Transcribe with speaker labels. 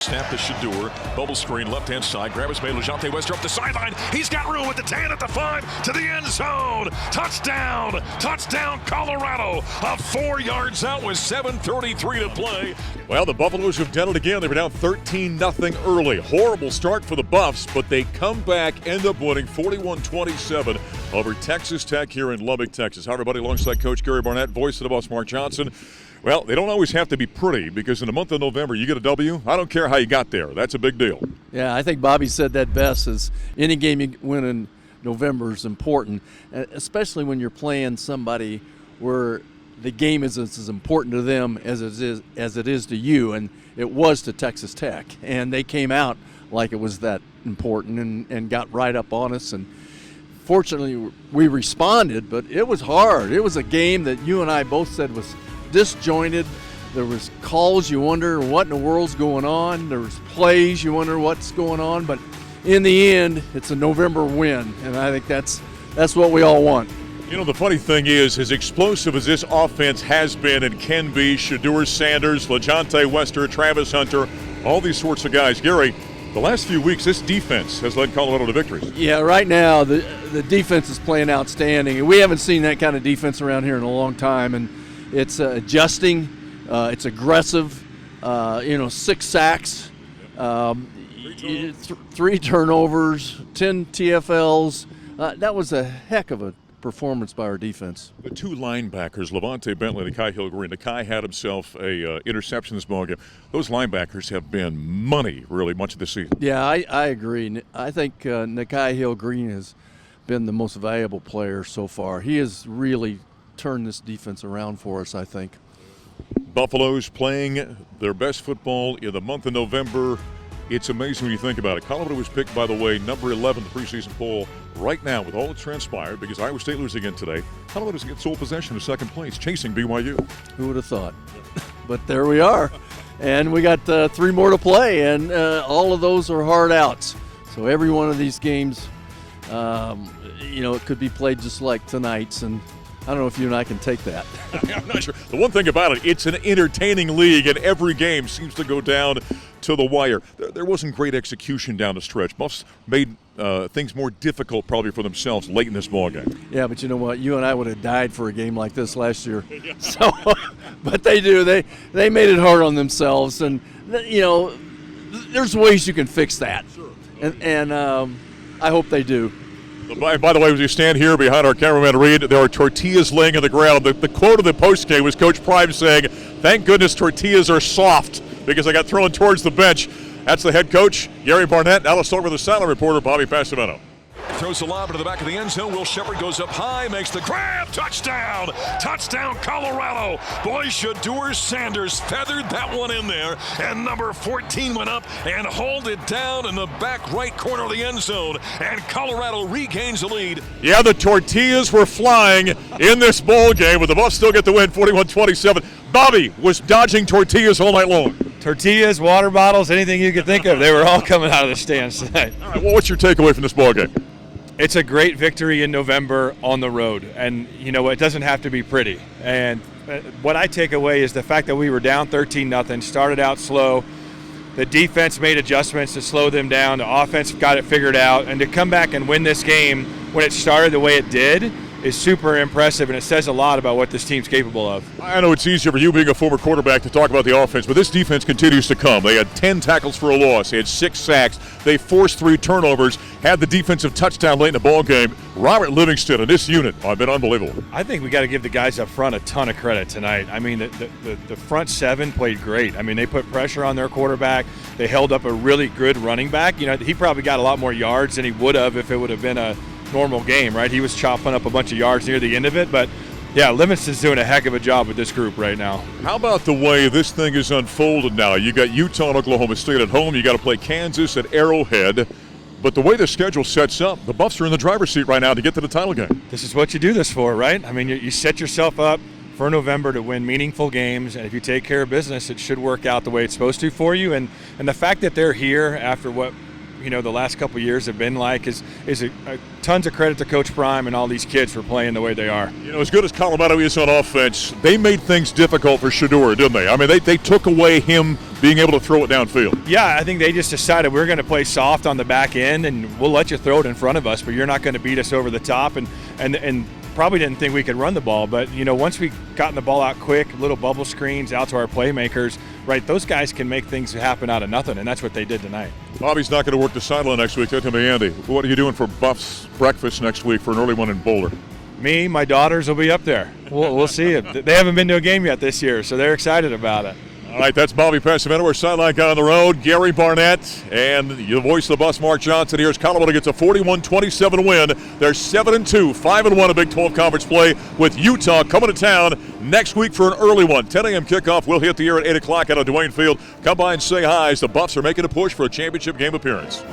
Speaker 1: Snap to Shador, bubble screen, left-hand side, grab his man, LeJounte Wester up the sideline. He's got room at the 10, at the 5, to the end zone. Touchdown, touchdown, Colorado. 4 yards out with 7:33 to play. Well, the Buffaloes have done it again. They were down 13-0 early. Horrible start for the Buffs, but they come back, end up winning 41-27 over Texas Tech here in Lubbock, Texas. Hi, everybody. Alongside Coach Gary Barnett, voice of the Buffs, Mark Johnson. Well, they don't always have to be pretty because in the month of November, you get a W. I don't care how you got there. That's a big deal.
Speaker 2: Yeah, I think Bobby said that best, is any game you win in November is important, especially when you're playing somebody where the game is as important to them as it is to you, and it was to Texas Tech. And they came out like it was that important and got right up on us. And fortunately, we responded, but it was hard. It was a game that you and I both said was disjointed. There was calls, you wonder what in the world's going on. There was plays, you wonder what's going on. But in the end, it's a November win, and I think that's what we all want.
Speaker 1: You know, the funny thing is, as explosive as this offense has been and can be, Shador Sanders, LeJounte Wester, Travis Hunter, all these sorts of guys. Gary, the last few weeks, this defense has led Colorado to victories.
Speaker 2: Yeah, right now the defense is playing outstanding, and we haven't seen that kind of defense around here in a long time. And it's adjusting. It's aggressive. 6 sacks, 3 turnovers, 10 TFLs. That was a heck of a performance by our defense.
Speaker 1: The 2 linebackers, Levante Bentley and Nikai Hill-Green. Nikai had himself a interception this ballgame. Those linebackers have been money, really, much of the season.
Speaker 2: Yeah, I agree. I think Nikai Hill-Green has been the most valuable player so far. He has really turn this defense around for us, I think.
Speaker 1: Buffaloes playing their best football in the month of November. It's amazing when you think about it. Colorado was picked, by the way, number 11 in the preseason poll. Right now, with all that's transpired, because Iowa State loses again today, Colorado's got sole possession of second place, chasing BYU.
Speaker 2: Who would have thought? But there we are. And we got 3 more to play, and all of those are hard outs. So every one of these games, it could be played just like tonight's, and I don't know if you and I can take that.
Speaker 1: I'm not sure. The one thing about it, it's an entertaining league, and every game seems to go down to the wire. There wasn't great execution down the stretch. Buffs made things more difficult probably for themselves late in this ballgame.
Speaker 2: Yeah, but you know what? You and I would have died for a game like this last year. So, but they do. They made it hard on themselves, and there's ways you can fix that. Sure. And I hope they do.
Speaker 1: By the way, as you stand here behind our cameraman Reed, there are tortillas laying on the ground. The quote of the postgame was Coach Prime saying, "Thank goodness tortillas are soft because I got thrown towards the bench." That's the head coach, Gary Barnett. Now let's start with the sideline reporter, Bobby Passamento. Throws the lob into the back of the end zone. Will Shepard goes up high, makes the grab. Touchdown! Touchdown, Colorado! Boy, Shador Sanders feathered that one in there. And number 14 went up and hauled it down in the back right corner of the end zone. And Colorado regains the lead. Yeah, the tortillas were flying in this ball game, but the Buffs still get the win, 41-27. Bobby was dodging tortillas all night long.
Speaker 3: Tortillas, water bottles, anything you could think of. They were all coming out of the stands tonight.
Speaker 1: All right, well, what's your takeaway from this ball game?
Speaker 3: It's a great victory in November on the road, and it doesn't have to be pretty. And what I take away is the fact that we were down 13-0, started out slow. The defense made adjustments to slow them down. The offense got it figured out, and to come back and win this game when it started the way it did is super impressive, and it says a lot about what this team's capable of.
Speaker 1: I know it's easier for you being a former quarterback to talk about the offense, but this defense continues to come. They had 10 tackles for a loss. They had 6 sacks. They forced 3 turnovers, had the defensive touchdown late in the ball game. Robert Livingston and this unit have been unbelievable.
Speaker 3: I think we got to give the guys up front a ton of credit tonight. I mean, the front 7 played great. I mean, they put pressure on their quarterback. They held up a really good running back. He probably got a lot more yards than he would have if it would have been a normal game, right? He was chopping up a bunch of yards near the end of it, but yeah, Livingston's doing a heck of a job with this group right now.
Speaker 1: How about the way this thing is unfolded now? You got Utah and Oklahoma State at home. You got to play Kansas at Arrowhead. But the way the schedule sets up, the Buffs are in the driver's seat right now to get to the title game.
Speaker 3: This is what you do this for, right? I mean, you set yourself up for November to win meaningful games, and if you take care of business, it should work out the way it's supposed to for you. And the fact that they're here after what the last couple of years have been like is tons of credit to Coach Prime and all these kids for playing the way they are.
Speaker 1: As good as Colorado is on offense, they made things difficult for Shedeur, didn't they? I mean, they took away him being able to throw it downfield.
Speaker 3: Yeah, I think they just decided we're going to play soft on the back end, and we'll let you throw it in front of us, but you're not going to beat us over the top, and probably didn't think we could run the ball. But, once we gotten the ball out quick, little bubble screens out to our playmakers, right, those guys can make things happen out of nothing, and that's what they did tonight.
Speaker 1: Bobby's not going to work the sideline next week. Tell me, Andy, what are you doing for Buffs breakfast next week for an early one in Boulder?
Speaker 3: Me, my daughters will be up there. We'll see. They haven't been to a game yet this year, so they're excited about it.
Speaker 1: All right, that's Bobby Pescimento, our sideline guy on the road. Gary Barnett, and the voice of the bus, Mark Johnson. Here's Colorado gets a 41-27 win. They're 7-2, 5-1 in Big 12 Conference play, with Utah coming to town next week for an early one. 10 a.m. kickoff. We'll hit the air at 8 o'clock out of Duane Field. Come by and say hi as the Buffs are making a push for a championship game appearance.